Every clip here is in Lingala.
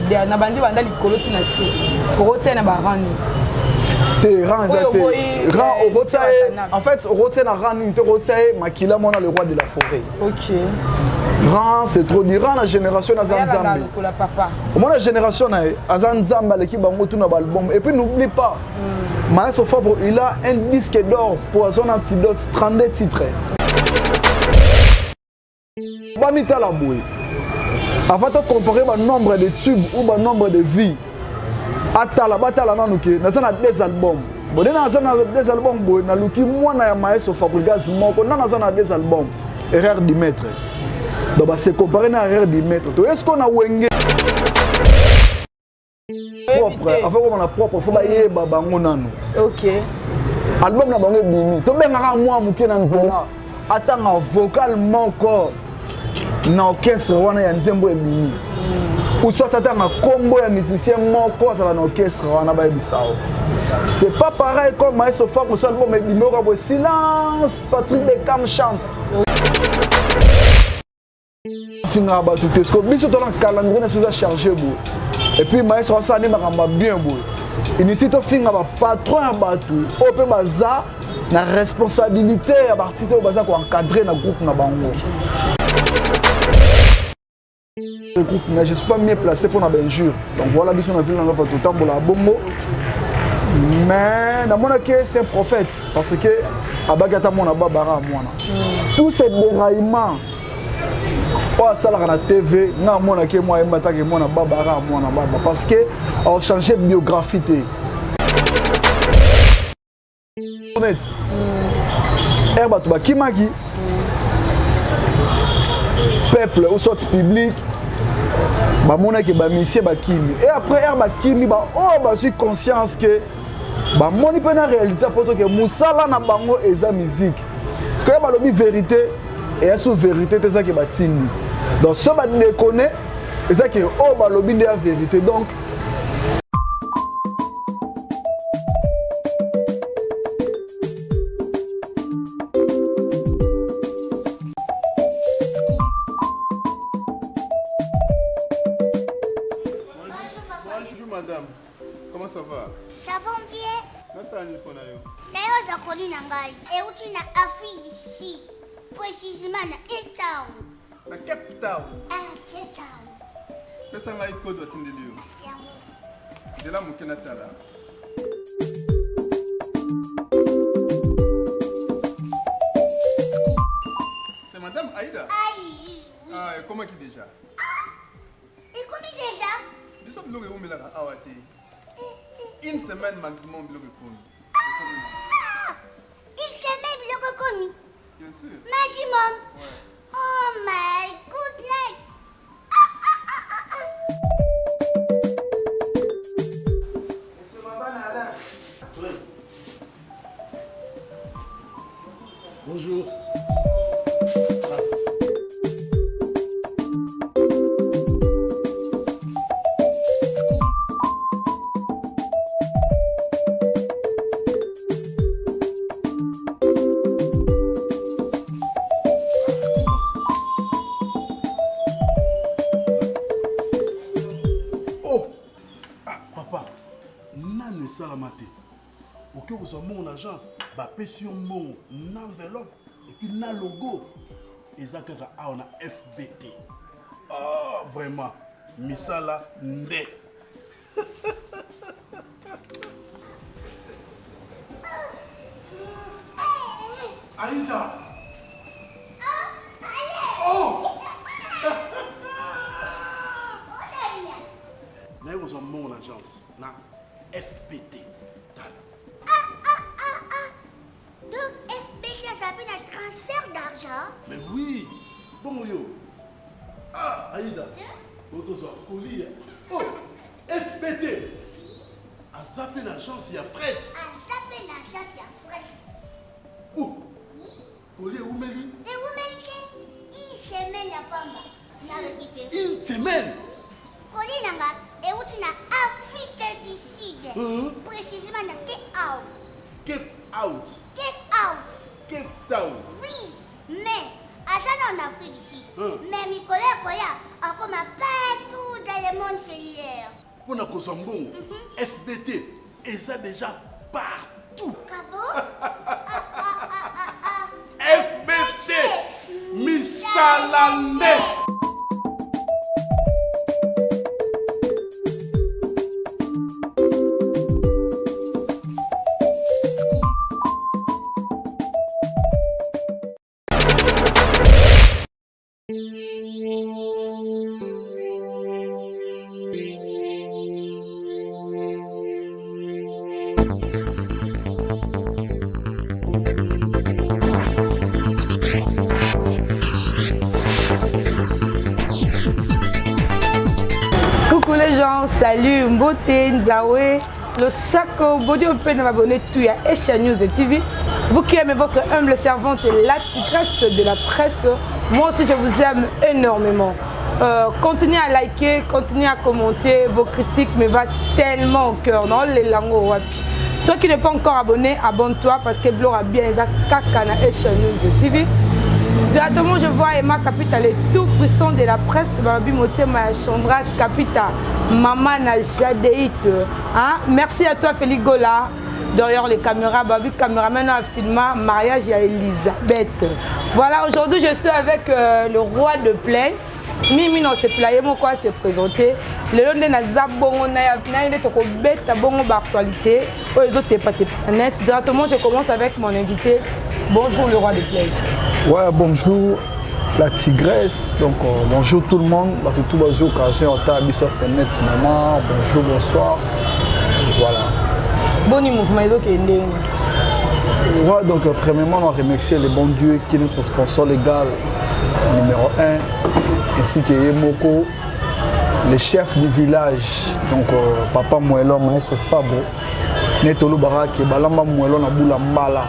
na bandi banda likolo tina si rotia na barani te rang en fait rotia na rang te rotia makila mona le roi de la forêt. OK. Rang c'est trop dire la génération na Zanzambe. Moi la génération na Zanzambe l'équipe bango tout na album et puis n'oublie pas Maestro Fabre il a un disque d'or pour son antidote 32 titres. Ba mitala boy. Avant de comparer le nombre de tubes ou le nombre de vies, atala nanuke, na zana 2 albums. Bon na zana 2 albums boy na luki mwana ya Maestro Fabregas moko na zana 2 albums. Erreur du maître. Donc c'est comparé na erreur du maître. Est-ce qu'on a wenge propre, enfin on a propre, faut ba yeba bango nanu. OK. Album na bango bimi. To benga moi muke na nzona. Atanga vocal moko. Na orchestre wana ya nzembo ebimi ou soit atanga combo ya musicien moko za na orchestre wana ba ebisao. C'est pas pareil comme Maestro Fabre sur album ebimi ko silence Patrick Beckham chante. Finga ba tout est que biso to na calendrier na souza chargé bo. Et puis Maestro ça ni makamba bien bo. Inutile to finga ba patron ya batu o pe baza na responsabilité ya artiste o baza ko encadrer na groupe na bango. Mais je ne suis pas mieux placé pour la benjure. Donc voilà, on a vu dans notre temps pour la bombe. Mais dans mon cas, c'est un prophète. Parce que Abagata mon ababara moi. Tous ces déraillements. Oh ça là la TV, na mon cas moi mbata que mon ababara moi na baba parce que on changé biographie. Honnête. Herba tu ba kimaki. Peuple ou sorte public. Ba mona ke ba missie ba kimi et après ba kimi ba oh ba suis conscience que ba moni pe na réalité poto que musala na bango eza musique parce que ba lobi vérité et sous vérité c'est ça que ba tindi donc ça ba ne connaît et ça que oh ba lobi de la vérité donc Comment ça va? Ça va bien. Comment ça va? D'ailleurs, je connais Nangai. Et où tu n'as Afrique ici, précisément dans Cape Town. Dans Cape Town? Ah, Cape Town. Qu'est-ce que tu as code de Tindelio? C'est là mon Kenatala. C'est Madame Aïda? Aïe. Ah, et comment qui déjà? Ah, et comment déjà? Nous sommes là où nous avons awate. Une semaine maximum bloqué connu. Ah, une semaine bloqué connu. Bien sûr. Maximum. Ouais. Oh my goodness. Monsieur Madame Alain. Oui. Bonjour. Ok, vous avez mon agence, bah pression mon enveloppe et puis na logo. Et ça on a FBT. Oh vraiment, misala nde. Aïda. Oh. Mais vous avez mon agence, na FBT. Donc FBT ça s'appelle un transfert d'argent. Mais oui. Bon yo. Ah Aïda. Votre colis. Oh FBT. A zappé l'agence, il y a fret. A zappé l'agence, il y a fret. Où? Oui. Colis où mais lui? Et où mais lui? Une semaine à Pamba. Une semaine? Colis nanga. Et où tu n'as Afrique du Sud. Précisément dans Cape Out. Cape Out. Cape Out. Cape Town. Oui, mais à ça en Afrique du Sud. Mais Nicolas Koya a comme partout dans le monde cellulaire. pour nous Kosambongo, FBT, et ça déjà partout. FBT, Misalande. Coucou les gens, salut, Mbote, Nzawe, le Sako, Bodio peut m'abonner tout à Esha News TV. Vous qui aimez votre humble servante, la tigresse de la presse, moi aussi je vous aime énormément. Continuez à liker, continuez à commenter, vos critiques me vont tellement au cœur, non les langues wapi. Toi qui n'es pas encore abonné, abonne-toi parce que Blora bien les kaka na Esha News TV. Directement, je vois Emma Capita, le tout puissant de la presse, Babi Motema Chandra Capita, Maman Najadeït. Hein? Merci à toi, Félix Gola. Derrière les caméras, Babi caméraman a filmé mariage à Elisabeth. Voilà, aujourd'hui, je suis avec le roi de Plaine. Mimi non se playe mon quoi se présenter le long de na zabongo na de toko beta bongo actualité les autres pas net. Directement je commence avec mon invité. Bonjour le roi de Plaine. Ouais, bonjour la tigresse. Donc bonjour tout le monde. Tout bas occasion en ta biso c'est net maman. Bonjour, bonsoir. Voilà. Bon mouvement qui est né. Ouais, donc premièrement on remercier le bon Dieu qui est notre sponsor légal numéro 1. Ainsi que Yemoko, le chef du village, donc Papa Mouelon, Maestro Fabo, Netolo Baraki, Balamba Mouelon, Aboula Mbala.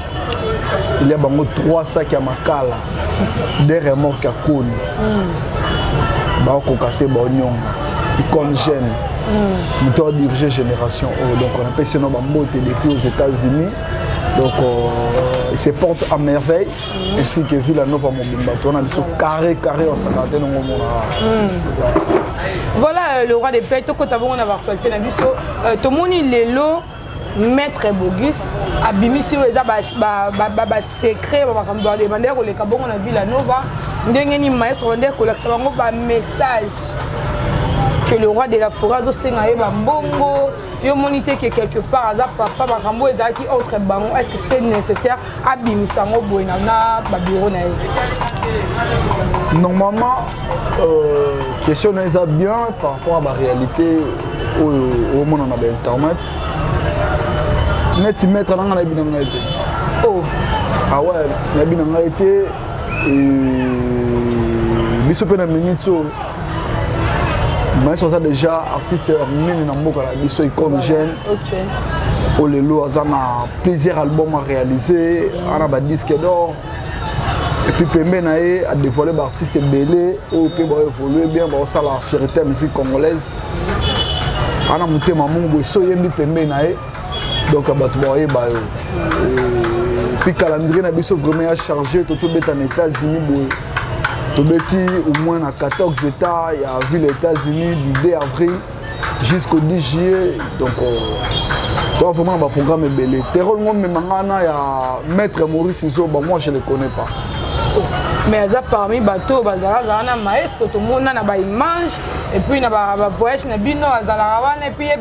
Il y a 3 sacs à Makala, des remorques à Kouni, Baokokate, Baognon, Icône Gêne, moteur dirigé génération O. Donc on appelle ce nom depuis aux États-Unis. Donc il se porte à merveille, ainsi que Villanova Mobimba. On a des carré en 50. Voilà le roi des pays, tout le monde a actualité. Tout le monde est là, maître Bogis, Abimisi, secret, on a Villanova, on maestro, on a message que le roi de la forêt a sénayé bongo. Yo monité que quelque part papa Barambo ezaki autre bango, est-ce que c'était nécessaire à bimisango boina na ba bureau na. Normalement question est bien par rapport à la réalité au monde on a internet. Net mettre dans la binanga été. Oh. Ah ouais, la binanga été biso pe na minito. Mais ils sont déjà artistes mine na mboka la biso icône jeune. OK. Olelo azana plusieurs albums à réaliser, on a ba disque d'or. Et puis Pembe naé a dévoilé ba artiste belé au pe ba évoluer bien ba ça la fierté musique congolaise. Ana mutema mungu so yembi Pembe naé. Donc ba to ba ba puis calendrier na biso vraiment chargé tout bête en États-Unis boy. Au moins à 14 États, il y a vu les États-Unis du 2 avril jusqu'au 10 juillet. Donc, vraiment, le programme est belé. Terror, il y a Maître Maurice Iso, moi je ne le connais pas. Mais parmi les bateaux, il y a un maestro, tout le monde a une image, et puis il y a un voyage, et puis il y a un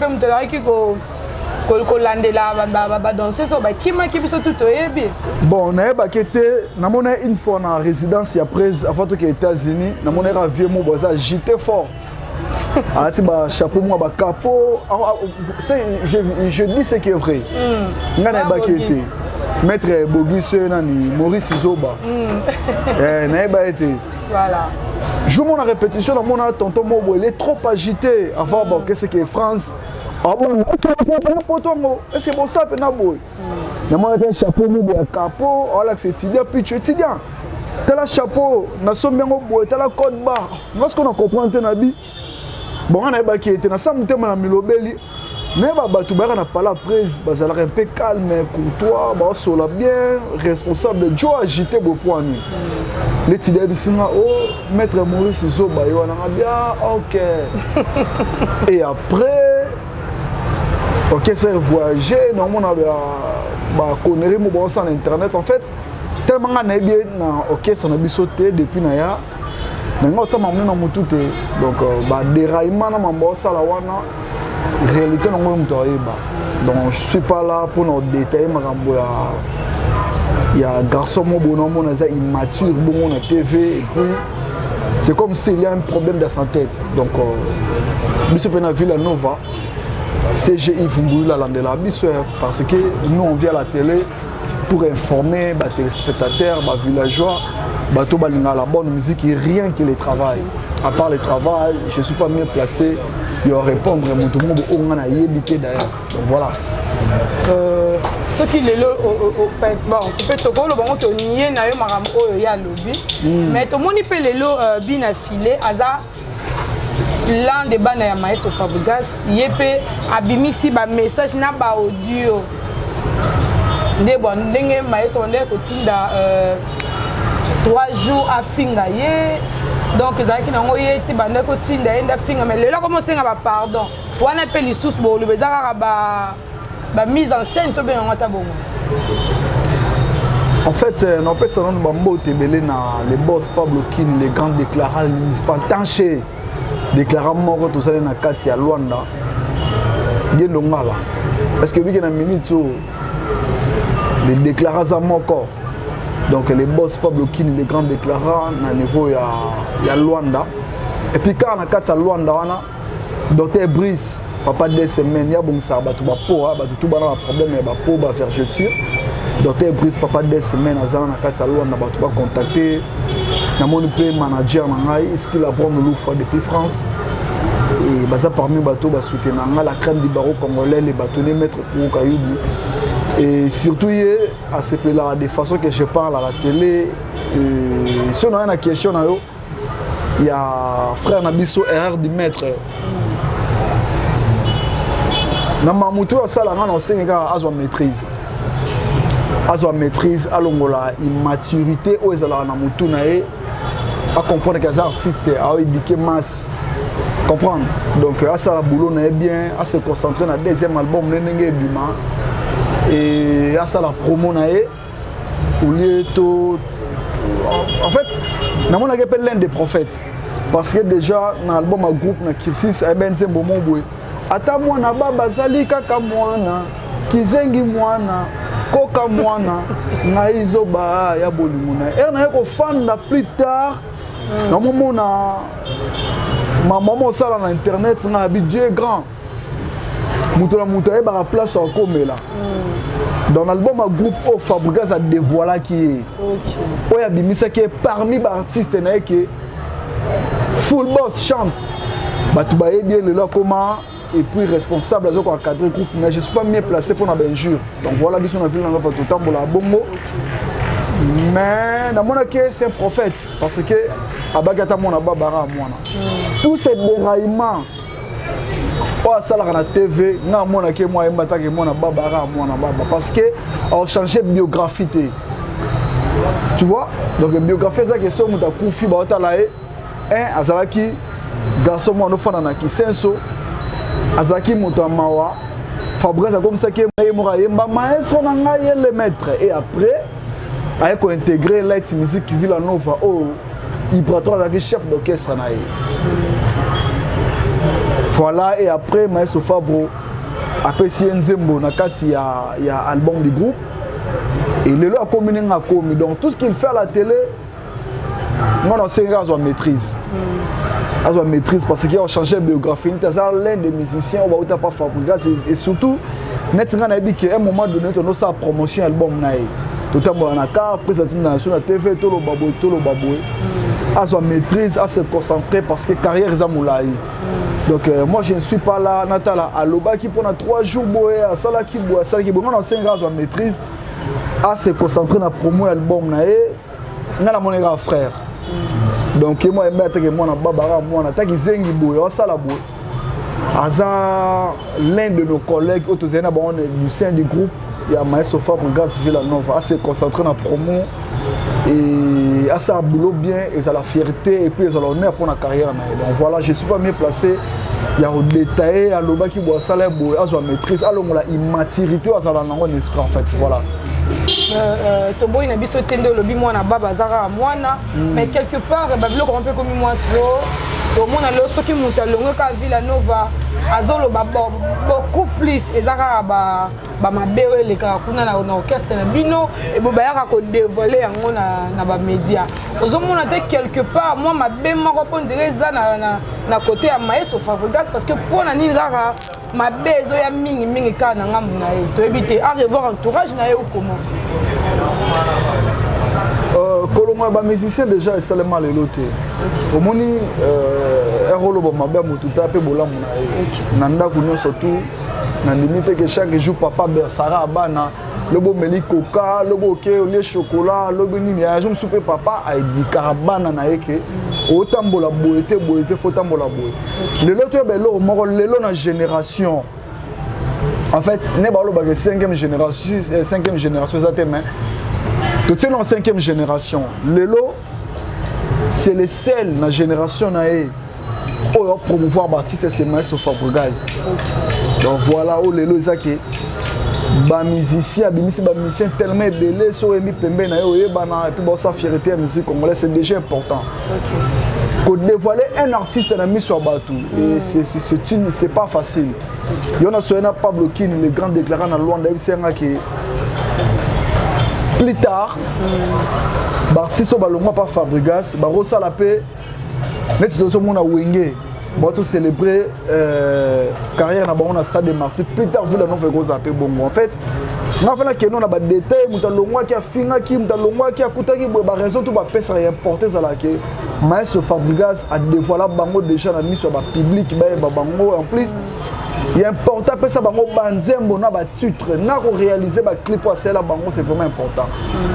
bon, on a une fois en résidence après avant aux États-Unis, on a vu un j'étais fort. Chapeau, capot. Je dis ce qui est vrai. Maître Bogis, Maurice Zoba. Voilà. Je mon répétition, mon tonton Mobo, il est trop agité avant qu'est-ce que France. Ah bon, c'est bon ça, Penabo. Il y a un chapeau, un capot, c'est étudiant, puis tu es étudiant. Tu as le chapeau, tu as le code barre. Est-ce qu'on a compris un habit? Bon, on a qui était dans ça, on a mis le belli. Mais tu as parlé après, tu as un peu calme, courtois, tu as bien, responsable de Joe agité pour point. Les tidés oh, Maître Maurice Zoba, on a bien, ok. Et après, Ok, c'est voyager, normalement on a connerie mon sur internet en fait. Tellement on a bien ok, ça n'a pas sauté depuis naya. Maintenant ça m'a amené dans mon tout donc déraillement dans mon boss à la wana. Réalité non moi donc je suis pas là pour nous détailler ma il y a garçon mon bonhomme on a immature bon on a TV et puis c'est comme s'il y a un problème dans sa tête donc monsieur Pena Villanova CGI Vumbula Landela parce que nous on vient à la télé pour informer les téléspectateurs, les villageois, tout la bonne musique et rien que le travail. À part le travail, je ne suis pas mieux placé pour répondre à tout le monde on a yébité d'ailleurs. Donc voilà. Ce qui est là, bon, peut-être que le bon que n'y est n'a eu maram o ya lobby, mais tout le monde peut les lots bien affilés, hasard. L'un des bananes à Maestro Fabregas, il peut abîmer si un message n'a pas audio. Des bon, des Maestro on est côté 3 jours à fingayer. Donc ils ont qui n'ont pas été bandés côté d'un finga, mais là comment c'est un pardon. On appelle les sous pour le bazar à mise en scène, c'est bien on a bon. En fait, on peut se rendre bambo tebele na les boss Pablo Kin, les grands déclarants, les pas tanché. Déclarant mort tout ça na kati ya Luanda. Bien ngala. Parce que oui na minute les déclarants à moko. Donc les boss Pablo Kin, les grands déclarants na niveau ya Luanda. Et puis quand na kati ya Luanda wana Docteur Brice papa 2 semaines ya bon ça ba tout ba po ba tout ba na problème ya ba po ba vergeture. Docteur Brice papa 2 semaines azana na kati ya Luanda ba tout ba contacter. Mon manager est-ce qu'il a pris le loup depuis France et baza parmi bateaux ba soutenir la crème du barreau congolais les bâtonnets maître pour Kayubi et surtout à ce là de façon que je parle à la télé si on a une question il y a frère Nabiso erreur du maître na mamutu asala ngana osenga azwa maîtrise à l'ongola immaturité aux ezala na mutu na e à comprendre que les artistes a éduqué masse comprendre donc à ça boulot na bien à se concentrer dans deuxième album nenenge bima et à ça la promo na e au lieu to en fait na mon appelle l'un des prophètes parce que déjà dans l'album à groupe na Kirsis a ben zembo mombwe ata mwana baba zali kaka mwana kizengi mwana koka mwana na izoba ya bolimuna et na ko fanda plus tard na moment na maman sala na internet na Dieu grand muto la muto e ba place en komela dans l'album à groupe au Fabregas a dévoilé qui est OK ya bimisa qui est parmi les artistes na que full boss chante ba tout ba bien le là comment et puis responsable à encadrer groupe mais je suis pas mieux placé pour la benjure donc voilà qui sont en ville dans tout temps pour la bongo mais dans mon cas c'est un prophète parce que abagata mon ababara mwana tous ces déraillements oh ça la TV na mon que moi mbata que mon ababara mwana baba parce que on changer biographie tu vois donc biographie ça que so muta kufi ba otala un azalaki garçon moi no fana na kisenso Azaki Moutamawa, Fabrice a comme ça qui est maestro le maître et après avec intégrer Light Music Villanova oh il prend avec chef d'orchestre voilà et après maestro Fabro après Sienzembo na kati ya album du groupe et le lot a combiné na komi donc tout ce qu'il fait à la télé moi dans 5 ans je maîtrise maîtrise parce qu'il a changé de biographie. Il est l'un des musiciens au Baouta pas Fabregas et surtout, Netinga n'a dit qu'à un moment donné, on a sa promotion album naï. Tout le monde a car présenté dans la TV, tout le baboué. À sa maîtrise, à se concentrer parce que carrière est moulaï. Donc moi je ne suis pas là, Natala à Loba qui pendant 3 jours boé, à Sala qui boit, Sala qui boit. Moi dans 5 ans, à maîtrise, à se concentrer dans la promo album naï. On a mon frère. Donc moi je suis moi babara moi nataki zengi boy osala boy aza l'un de nos collègues autozena bon du sein du groupe il y a Maestro Fabregas Villanova à se concentrer dans la promo et à ça boulot bien et à la fierté et puis à l'honneur pour la carrière donc voilà je suis pas mieux placé il y a détaillé à l'oba qui boit ça là à sa maîtrise alors la immaturité à ça dans mon esprit en fait voilà tobo ina biso tende lobi mwana baba zara mwana mais quelque part ba biloko un peu comme moi trop au monde lo soki muta longo ka Villa Nova azolo ba beaucoup plus ezaka ba mabewe le ka kuna na orchestre na bino et bo bayaka ko dévoiler yango na ba média ozomona te quelque part moi mabe moko po ndire za na côté ya maestro Fabregas parce que pour na nini zaka mabe zo ya mingi ka na ngambu na ye to ebite à revoir entourage na ye ou comment Koloma ba musicien déjà seulement le loté au moni rolo ba mabe mututa pe bolamu na ye na ndako nyonso tout na limite que chaque jour papa bersara bana lobo meli coca lobo ke le chocolat lobo nini ya je me soupe papa a di caravane na yeke otambola boete faut tambola boye le loto be lo moko lelo na génération en fait ne ba lo ba 5e génération ça te mais tout est en 5e génération lelo c'est le seul na génération na e pour promouvoir l'artiste c'est Maestro Fabregas. Donc voilà où lelo ezaki ba musicien tellement belé so emi pembe na yo et puis bon sa fierté à musique congolaise c'est déjà important. Pour dévoiler un artiste na mis sur bateau et c'est pas facile. Il y a Soena Pablo Kin le grand déclarant dans Luanda qui plus tard l'artiste balonga pas Fabregas ba rosa la paix mais c'est tout monde a wingé bon tout célébrer carrière na bon na stade de Martyrs plus tard vu la nouvelle gros appel bongo en fait na fala que non na ba détail mutalongwa ki afinga ki mutalongwa ki akutaki ba raison tout ba pesa ya importer za la que Maestro Fabregas a dévoilé bango déjà na mise sur ba public ba bango en plus il est important que ça bango banzembo na ba titre na ko réaliser ba clip pour cela bango c'est vraiment important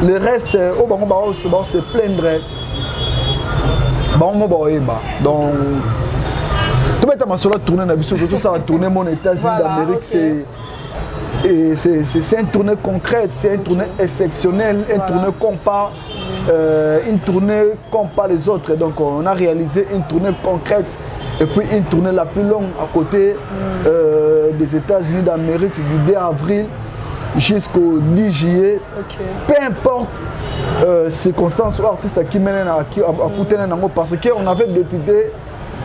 le reste au bango ba se plaindre bango ba oeba donc tout bête ma solo tourner na biso tout ça la tourner mon États-Unis d'Amérique c'est une tournée concrète c'est une tournée exceptionnelle une tournée comme pas les autres donc on a réalisé une tournée concrète et puis une tournée la plus longue à côté des États-Unis d'Amérique du 2 avril jusqu'au 10 juillet. Peu importe circonstances ou artistes qui mènent à côté parce qu'on avait débuté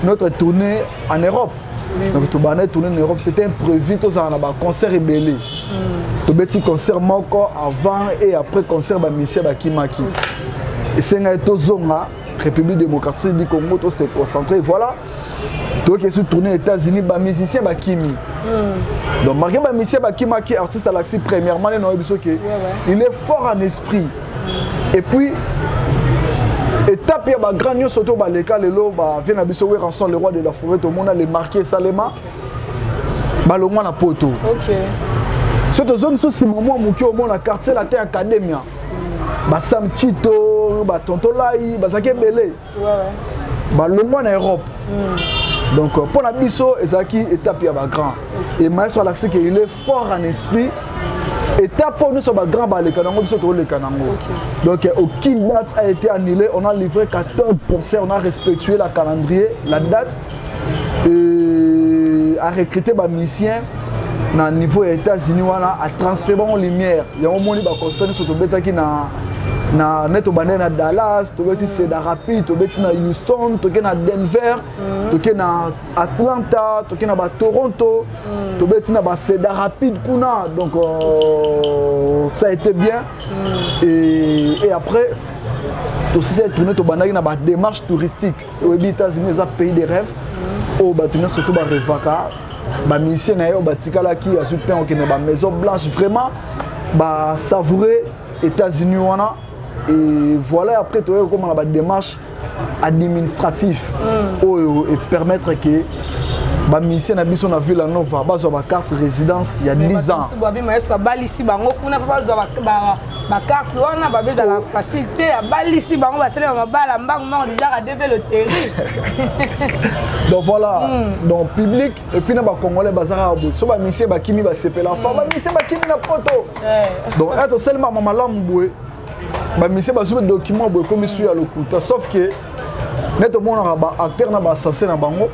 notre tournée en Europe. Donc tout le tournée en Europe c'était imprévu tout ça on a un concert ébélé. Tout petit concert moko avant et après concert ba Michel Bakimaki. Et c'est un zonga République démocratique du Congo tout s'est concentré voilà. Donc il est tourné aux États-Unis ba musicien ba Kimi. Donc marqué ba musicien ba Kimaki artiste à l'axi premièrement il est fort en esprit. Et puis étape ya ba grand nyo soto ba leka lelo ba vient na biso we rançon le roi de la forêt tout le monde a les marqué Salema ba longwa na poto. OK. Cette zone so si maman muki au monde la quartier la terre academia. Ba Sam Chito ba Tontolai ba Zaké Belé. Ba longwa na Europe. Donc pour la biso ezaki étape ya ba grand et Maestro Alaxi que il est fort en esprit étape pour nous sur ba grand ba le kanango biso to le kanango donc aucune date a été annulée on a livré 14 concerts on a respecté la calendrier la date a recruté ba musiciens na niveau des États-Unis wala a transférer en lumière il y a au moins ba concert sur to betaki na neto bande na Dallas to beti Cedar Rapids to beti na Houston to na Denver to na Atlanta to na ba Toronto to beti na ba Cedar Rapids kuna donc ça a été bien et après to c'est tourné to bande na ba démarche touristique aux États-Unis c'est un pays de rêve au ba tourner surtout ba revaka ba musicien na yo ba tikala ki a soutien au ba Maison Blanche vraiment ba savourer États-Unis wana. Et voilà, après, tu vois comment la démarche administrative et permettre que les musiciens n'habitent la Villa Nova, ils ont une carte de résidence il y a 10 ans. Donc voilà, donc public, et puis les Congolais, les musiciens qui sont la femme, les musiciens qui sont la photo. Donc, être seulement maman l'amboué. Bah mais c'est pas un document comme je suis à l'okuta sauf que net au monde ba acteur na ba assassin na bango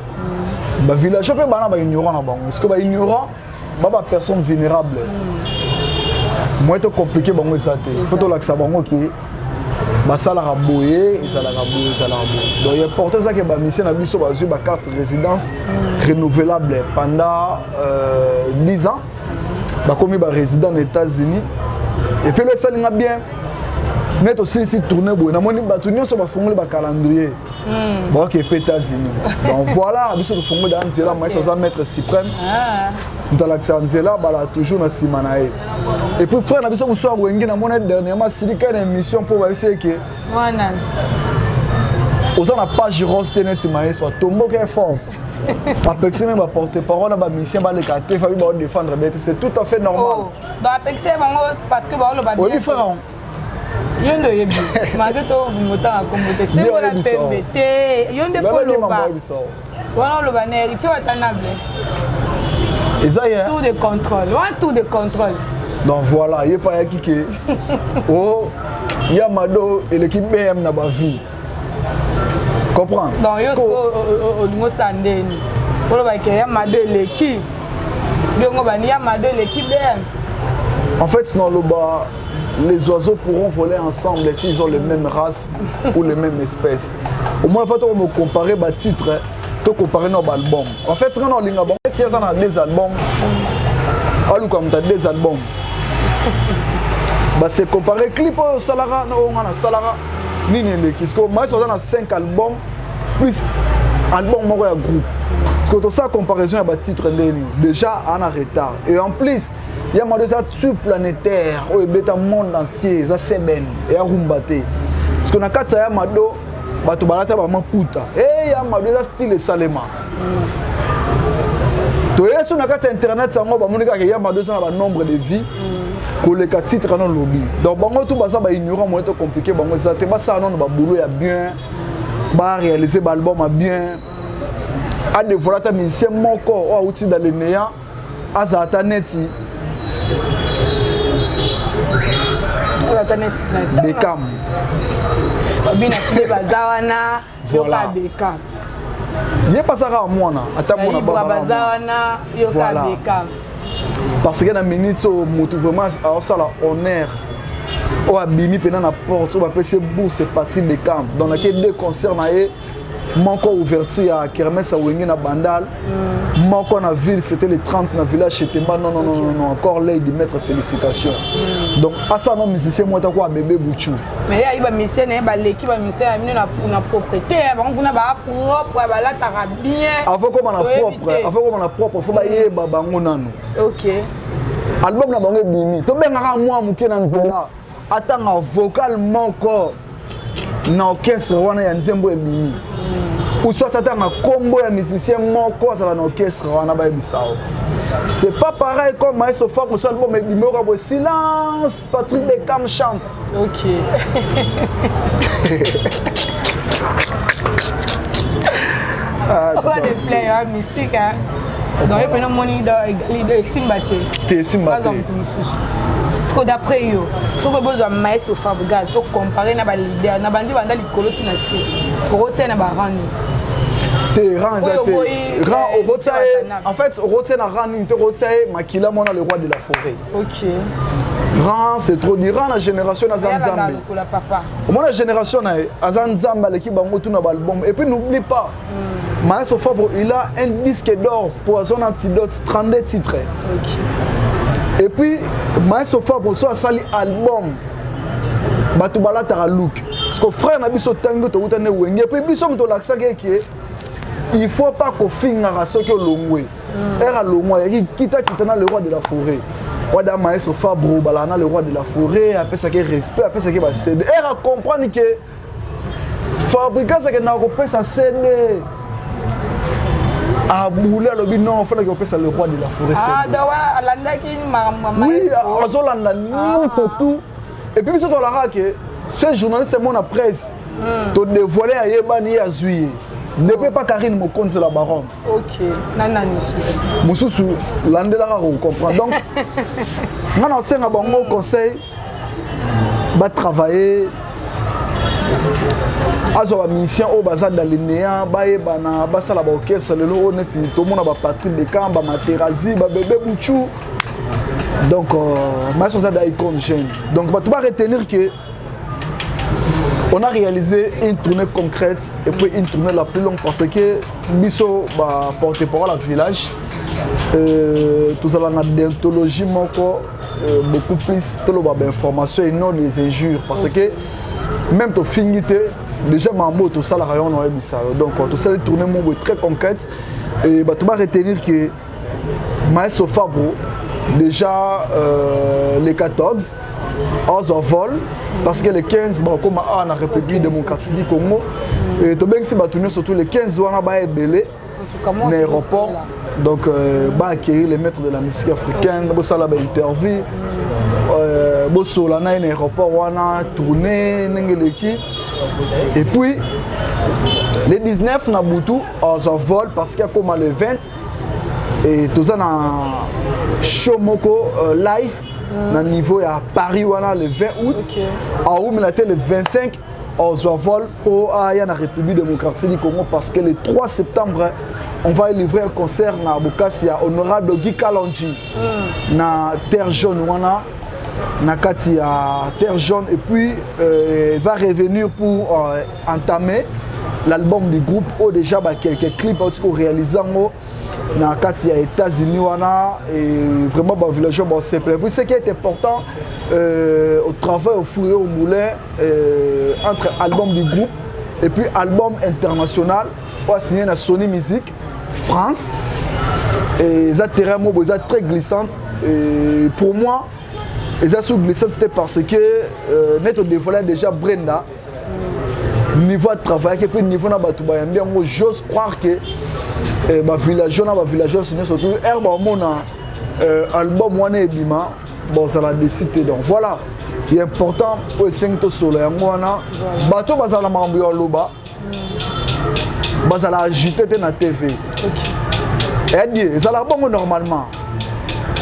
Ba village pe bana ba ignorant na bango. Est-ce que ba ignorant ba personne vulnérable. Moi c'est compliqué bango ça té. Faut to laksa bango ki ba sala ka boyer, et sala ka boyer, sala ka boyer. Donc il est important ça que ba mission na biso ba zu ba carte résidence renouvelable pendant 10 ans. Ba komi ba résident aux États-Unis. Et puis le salinga bien. Net aussi ici tourner boy na moni ba tourner so ba fongole ba calendrier. Bon qui est aux États-Unis. Donc voilà, biso to fongole dans nzela mais ça maître suprême. Ndalaksa nzela bala toujours na simanae. Et puis frère na biso muso wengi na mona dernièrement silika une émission pour va essayer que wana. Osa na page rose tenet maé soit tombo qui est fort. Ma personne va porter parole ba mission ba le quartier fa ba défendre c'est tout à fait normal. Oh, ba personne parce que ba lo ba bien. Oui frère. Yondo yebi mageto mota akombote c'est pour la PMBT yonde poloba wana lo ba na héritier watanable tour de contrôle un tour de contrôle donc voilà il pas qui que oh Yamado et l'équipe BM na ba vie comprends donc yo au lingo sandeni polo ba ke Yamado l'équipe dongo ba ni Yamado l'équipe BM en fait non lo ba les oiseaux pourront voler ensemble s'ils ont les mêmes races ou les mêmes espèces. Au moins, il faut me comparer les titres, comparer nos albums. En fait, quand on a des albums, comme tu as des albums, c'est comparer clip au Salara, Salara, Nini, parce que moi, je suis 5 albums, plus album moi groupe. Parce que tout ça, comparaison à titre déjà en retard. Et en plus, il y a des acteurs planétaires, il y a un monde entier, ça ben et à Rumbate. Parce qu'on a quatre Yamado, bato balata ba maputa. Et Yamado ça style Salema. To est sur na carte internet ça ngo ba monika ke Yamado ça na nombre de vies. Ko le quatre titres dans lobby. Donc bango tout ba ça ba ignorant mo to compliqué bango ça te ba ça non ba boulot ya bien. Ba réaliser ba album a bien. A dévoiler ta mission mon corps ou outil dans les néants. Azata neti. Beckham. Bina kile bazawana yoka Beckham. Il est pas ça à moi na. Ata moi na bazawana yoka Beckham. Parce que na minute au moto vraiment à ça la honneur. O abimi pena na porte, o ba pese bourse Patrick Beckham. Dans laquelle deux concerts na Manko ouverture à Kermesse à Wenge na Bandal. Manko na ville, c'était le 30 na village chez Temba. Non, encore là, il mettre félicitations. Donc, à ça, non, musicien, moi, t'as quoi, bébé Bouchou. Mais il y a des musiciens, l'équipe de musiciens, il y a une propriété, on a propre, là, t'as bien. Avant qu'on a propre, il faut que y ait ok. Album na bango bimi. To benga moi muke na nzela. Atanga vocalement encore. Na orchestre wana ya nzembo ebimi. Ou soit atanga combo ya musicien moko za na orchestre wana ba bisao. C'est pas pareil comme Maestro Fab sur album ebimi au silence Patrick Beckham chante. OK. On va les play mystique hein. Donc il y a money de Simbate. T'es Simbate. Parce que d'après eux, si vous avez besoin de Maestro Fab Gaz, vous comparez na ba leader, na bandi banda likoloti na si. Pour retenir na ba rani. T'es rang en fait, au rotier na rani, te rotier makila mona le roi de la forêt. OK. Rang c'est trop dirant la génération na Zanzambe. Moi la génération na Zanzambe l'équipe bango tout na album et puis n'oublie pas Maestro Fabre il a un disque d'or pour son antidote 32 titres. OK. Et puis Maestro Fabre soit sali album Batu balata look parce que frère na biso tango to utane wenge et puis biso mto laksa ke il faut pas qu'on finisse à ce que l'ongwe. Era l'ongwe qui quitte na le roi de la forêt. Wada Maestro Fabre balana le roi de la forêt après ça que respect après ça que va céder. Era comprendre que fabricant ça que na ko pesa céder. Ah boule le non il faut que pesa le roi de la forêt céder. Ah dawa alanda ki mama. Oui, azolanda ni surtout. Et puis biso to la que ce journaliste mon presse to dévoiler à yebani ya zuié. Depuis pas Karine Mokonde c'est la baronne. OK. Nana Moussousou landela ka comprendre. Donc on a un bon conseil va travailler azwa mission au bazar d'alinéa baye bana basala ba orchestre lelo neti to mona ba Patrick Bekamba Materazi ba bébé Bouchou donc maestro ça d'icône jeune donc tu vas retenir que on a réalisé une tournée concrète et puis une tournée la plus longue parce que biso ba porte-parole à village tout ça la déontologie moko beaucoup plus d'informations et non des injures parce que même ton finité déjà mambo tout ça la rayon on donc tout ça les tournées très concrètes et tu vas retenir que Maestro Fabro déjà les 14 en vol parce que les 15 comme à la République démocratique du Congo et tu bien si tourner surtout les 15 on a ba belé l'aéroport donc ba accueillir les maîtres de la musique africaine bo sala ba interview bo sola na aéroport on a tourné n'engeleki et puis les 19 na Boutou en vol parce qu'il y a comme le 20 et tout ça na show moko live na niveau à Paris wana le 20 août en haut le 25 en vol au la République démocratique du Congo parce que le 3 septembre on va livrer un concert na Bokassia honorable Guy Kalonji na Terre Jaune wana na kati à Terre Jaune et puis il va revenir pour entamer l'album du groupe au déjà quelques clips réalisant na kati ya États-Unis wana et vraiment ba villageois ba simple. Et puis ce qui est important au travail au four et au moulin entre album du groupe et puis album international on a signé na Sony Music France et ça terrain mo ça très glissante et pour moi et ça sous glissante parce que net au dévoilé déjà Brenda niveau de travail et puis niveau na batu ba bien moi j'ose croire que ba villageois signé surtout herbe mon album wana ebima bon ça va décider donc voilà il est important pour 5 to solo ya wana bato bazala mambo ya loba bazala agiter na TV et dit ça la bon normalement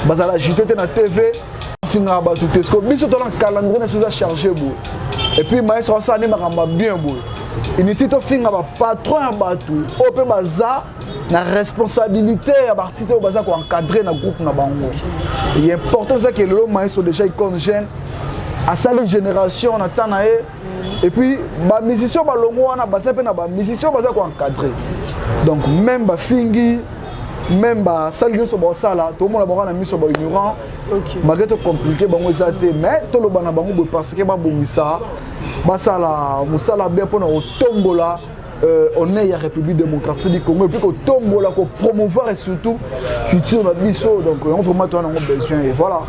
bazala agiter na TV finga bato tesco biso to na calendrier na sous chargé bo et puis maestro ça ne makamba bien bo inutile to finga ba patron ya bato o pe baza la responsabilité à partir de baza ko encadrer na groupe na bango il est important ça que le maestro déjà icône jeune à sa génération on attend et puis ba musicien ba longo wana baza pe na ba musicien baza ko encadrer donc même ba fingi même ba salle so ba sala to mona ba na miso ba ignorant malgré to compliqué bango ezate mais to lo bana bango parce que ba bomisa ba sala musala bien pour na otombola on est à la République démocratique du Congo et puis qu'on tombe là, qu'on promouvoir et surtout culture de biso donc on vraiment toi on a besoin et voilà.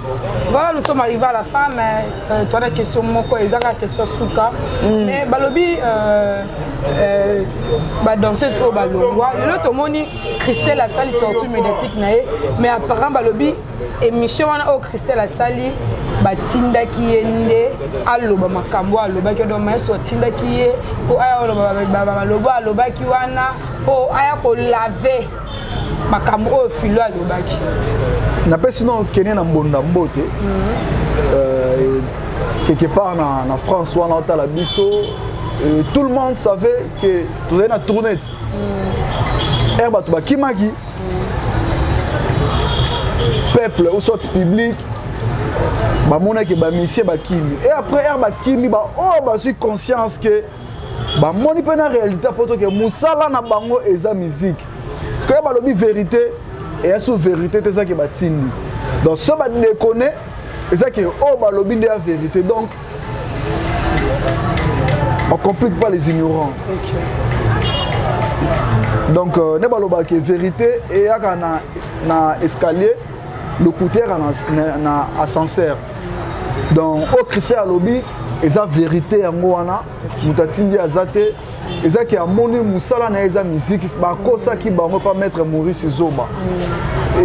Voilà nous sommes arrivés à la fin mais toi la question moko ezaka question souka mais balobi ba danseuse au balongwa l'autre moni Christelle Asali sortie médiatique nae mais apparemment balobi émission wana au Christelle Asali batinda kiende aloba makambo aloba ke do maestro tinda kiye po aya aloba alobaki wana po aya ko laver makambo o filo alobaki na pesi non kenya na mbonda mbote quelque part na France wana ota la biso tout le monde savait que tu es na tournée herba tu bakimaki peuple ou soit public ba mona ke ba monsieur ba kimi et après herba kimi ba oh ba suis conscience que ba moni pe na réalité poto que musala na bango eza musique parce que ba lobi vérité et sous vérité c'est ça que ba tindi donc ça ba déconner et ça que oh ba lobi de la vérité donc on complique pas les ignorants donc ne ba loba que vérité et aka na escalier le couteur na ascenseur donc au Christ à lobby eza vérité yango wana mutatindi azate eza ki amoni musala na eza musique ba kosa ki bango pas mettre Maurice Zoba et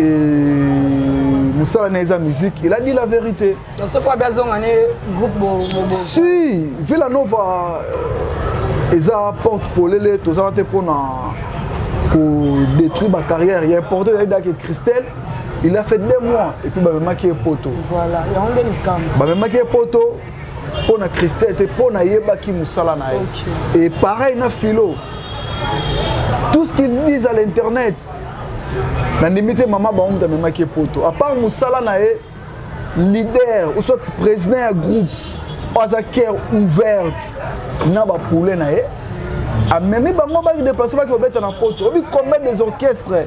musala na eza musique il a dit la vérité donc c'est quoi besoin un groupe si Villanova eza porte polele to zante pona pour détruire ma carrière il est important que Christelle il a fait 2 mois et puis bah me maquiller poto voilà il y a un poto pour na Christelle te pour na yeba ki musala na ye. Et pareil na philo. Tout ce qu'ils disent à l'internet. Na limite maman ba on même ki poto. À part musala na ye leader ou soit président ya groupe oza cœur ouverte na ba poulet na ye. A même bango ba déplacer ba ki obeta na poto. Obi combien des orchestres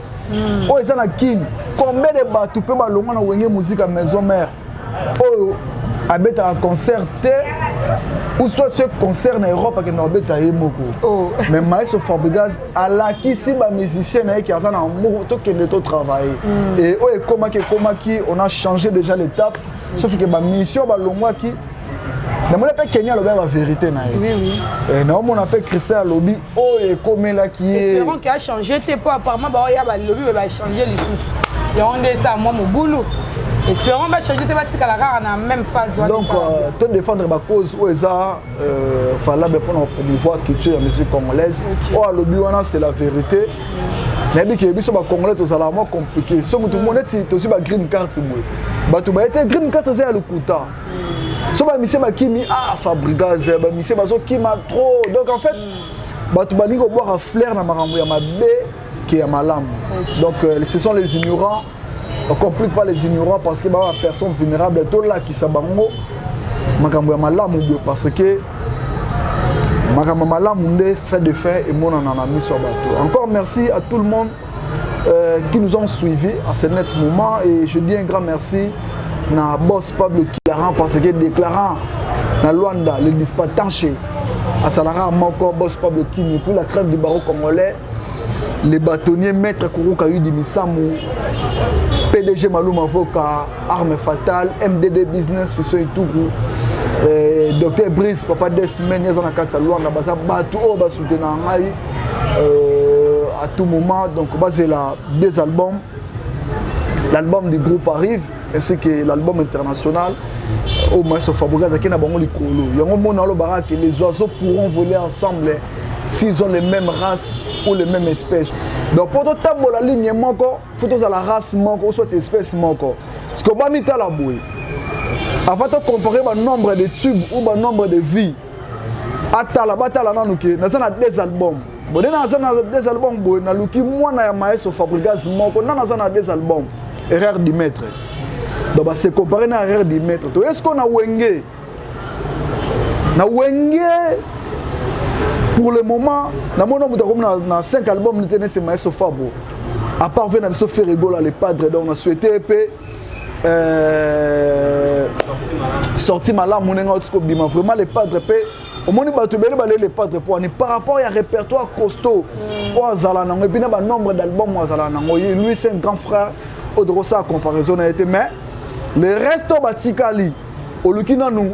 oh eza na king combien de bateaux pe ba longa na wenge musique à maison mère. Oh abeta un concert ou soit ce concert en Europe que n'obeta yemoko. Mais Maestro Fabregas a la qui si ba musicien na qui a ça na moto qui ne to travailler. Et oh et comment qui on a changé déjà l'étape sauf que ba mission ba longwa qui na mona pe Kenya lo ba vérité na ye. Oui. Et na on appelle Christelle lobby oh et comme là qui est espérons qu'il a changé c'est pas apparemment ba ya ba lobby va changer les sous. Et on dit ça moi mon boulot. Espérons va changer tes bâtiments à la même phase. Donc, te défendre ma cause, où est fallait pour promouvoir la culture de la musique congolaise. Oh, le but, c'est la vérité. Mais il y a des Congolais qui sont vraiment compliqués. Si tout le monde est aussi green card, tu as été green card, c'est le couta. Si tu as mis Fabregas, tu as trop. Donc, en fait, tu as boire un flair dans ma baie qui est ma lame. Donc, ce sont les ignorants. On ne complique pas les ignorants parce que les personnes vulnérables tout là qui s'abango parce que fait de fait et mon en a mis sur bateau. Encore merci à tout le monde qui nous ont suivis à ce net moment et je dis un grand merci à boss Pablo Kilaran parce que déclarant na Luanda le dispatanché à Salara encore boss Pablo Kini pour la crève du barreau congolais. Les bâtonniers maître Kourouka Yudi Missamou, PDG Malou Mavoka, Arme Fatale, MDD Business, Fisso Itougou, Dr Brice, Papa Desmen, Yazana Katsalouan, Baza Batou, Oba Soutenangaï, à tout moment. Donc, c'est deux albums. L'album du groupe arrive, ainsi que l'album international. Au Maestro Fabregas, qui n'a pas de colo. Il y a un moment que les oiseaux pourront voler ensemble s'ils ont les mêmes races ou les mêmes espèces. Donc pour tout tabou la ligne manko, faut que la race manko ou soit espèce manko. Ce qu'on va mettre à la bouée. Avant de comparer le nombre de tubes ou le nombre de vies. Ata la batala nanuki, nous avons des albums. Bon, nous avons des albums boy, na luki moi na Maestro Fabregas manko, nous avons des albums. Erreur du maître. Donc c'est comparé na erreur du maître. Est-ce qu'on a wenge? Na wenge pour le moment, dans 5 albums, nous avons Maestro Fabro. À part venir avec Sophie Rigola, les padres, donc on a souhaité sortir malade, vraiment les padres, au moins les padres par rapport à un répertoire costaud, et puis un nombre d'albums, lui c'est un grand frère, Odrosa à comparaison a été, mais le reste Batikali, au Lukina nous,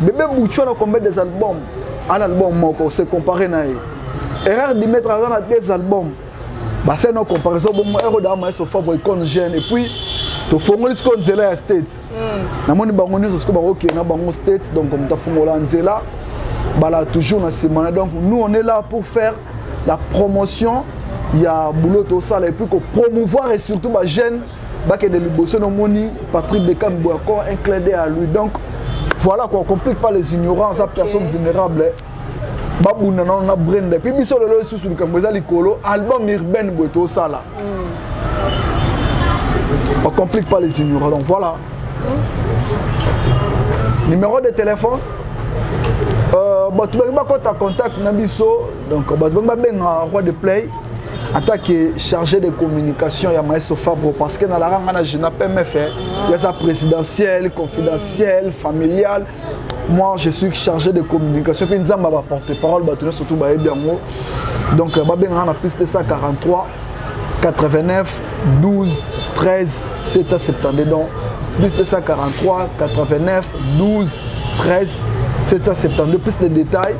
bébé Bouchon a combien des albums? Un album moko c'est comparé na erreur de mettre dans des albums bah c'est nos comparaison bon erreur da Maestro Fabro icon jeune et puis to fongola ce qu'on zela à States na moni bango ni ce ko ba OK na bango States donc comme ta fongola nzela bah là toujours na semana donc nous on est là pour faire la promotion il y a boulot tout ça et puis que promouvoir et surtout bah jeune bah que de liboso no moni Patrick Bekam Boako un clin d'œil à lui donc voilà qu'on ne complique pas les ignorants, les personnes vulnérables. Babouna on a brandé. Puis biso le sous le Kamboza Likolo, album urbain boto ça là. On complique pas les ignorants. Donc voilà. Numéro de téléphone. Tu as contact Nabiso. Donc tu as roi de play. En tant que chargé de communication, il y a Maestro Fabro parce que dans la rang, je n'ai pas fait. Il y a ça présidentiel, confidentiel, familial. Moi, je suis chargé de communication. Puis, nous avons porte-parole, surtout donc, je suis en piste 143 89 12 13 770. Donc, piste 143 89 12 13 772. Plus de détails.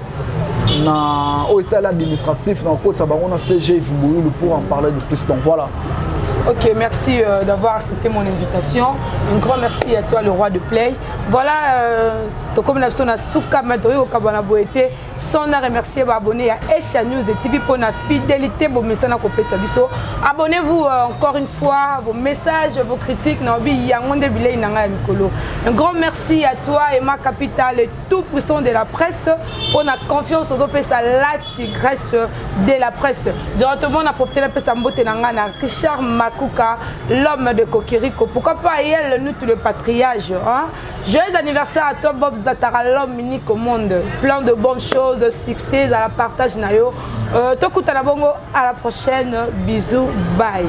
Au stade administratif, dans le code Sabarona CG pour en parler de plus. Donc voilà. Ok, merci d'avoir accepté mon invitation. Un grand merci à toi, le roi de Play. Voilà, comme la personne a souka maintenant au Kabana Boete, sans remercier vos abonnés à Esha News et TV pour la fidélité, vos messages à Kopé Sabiso. Abonnez-vous encore une fois, vos messages, vos critiques. Un grand merci à toi, Emma Capital, et tout puissant de la presse, pour la confiance aux OPS à la tigresse de la presse. Directement, on a profité de la Richard Makuka, l'homme de Kokiriko. Pourquoi pas elle, nous, tout le patriage. Hein? Joyeux anniversaire à toi, Bob Zatara, l'homme unique au monde. Plein de bonnes choses, de succès, à la partage. Tokutanabongo, à la prochaine. Bisous, bye.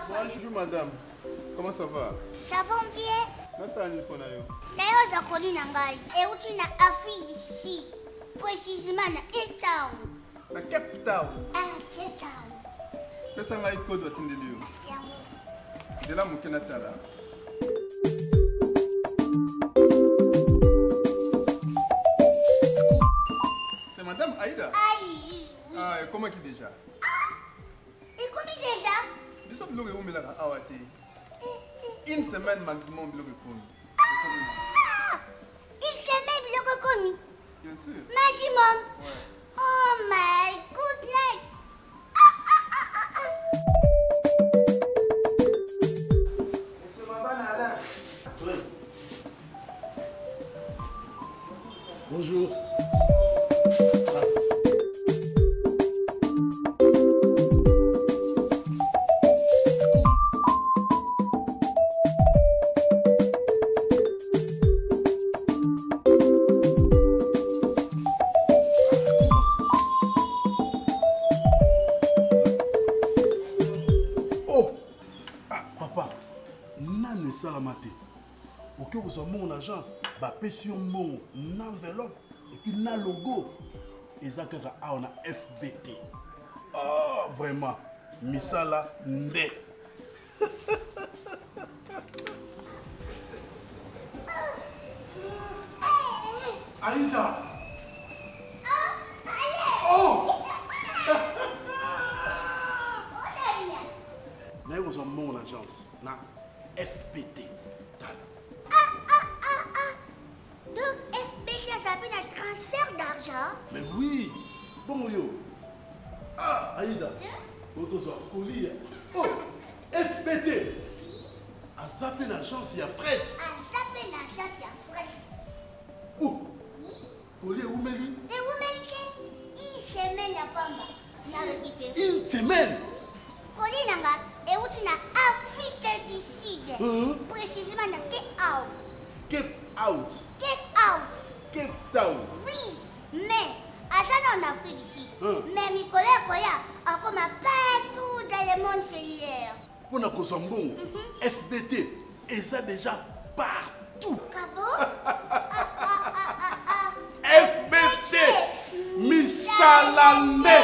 Bonjour madame, comment ça va? Ça va bien? D'ailleurs, j'ai connu Nangai. Et où tu n'as Afrique ici, précisément dans Cape Town. Na Cape Town? Ah, Cape Town. Pesa ngai code watindelio. Zela mukena tala. C'est madame Aïda? Aïe. Ah, et comment qui déjà? Et comment déjà? Nous sommes là où Milana Awate. Une semaine maximum, le répondre. Une semaine, le reconnu. Bien sûr. Maximum. Ouais. Oh my goodness. Monsieur Mabana Alain. Oui. Bonjour. Ok, vous avez mon agence, bah pression mon enveloppe et puis na logo. Et ça on a FBT. Oh vraiment, misala nde. Aïda. Oh. Mais vous avez mon agence, na FBT. Donc, FBT, ça s'appelle un transfert d'argent. Mais oui. Bon, yo. Ah, Aïda. Votre colis. Oh, FBT. À zapper l'agence, il y a fret. À zapper l'agence, il y a fret. Où? Colis, où met lui? Et où met lui? Une semaine, il y a pas mal. Il a récupéré. Une semaine? Colis, nanga. Et où tu n'as Afrique du Sud. Précisément dans Cape Out. Cape Out. Cape Out. Cape Town. Oui, mais à ça on a Afrique du Sud. Mais Nicolas Koya a comme partout dans le monde cellulaire. Pour nous consommer FBT, et ça déjà partout. Cabo? FBT, Misalamé.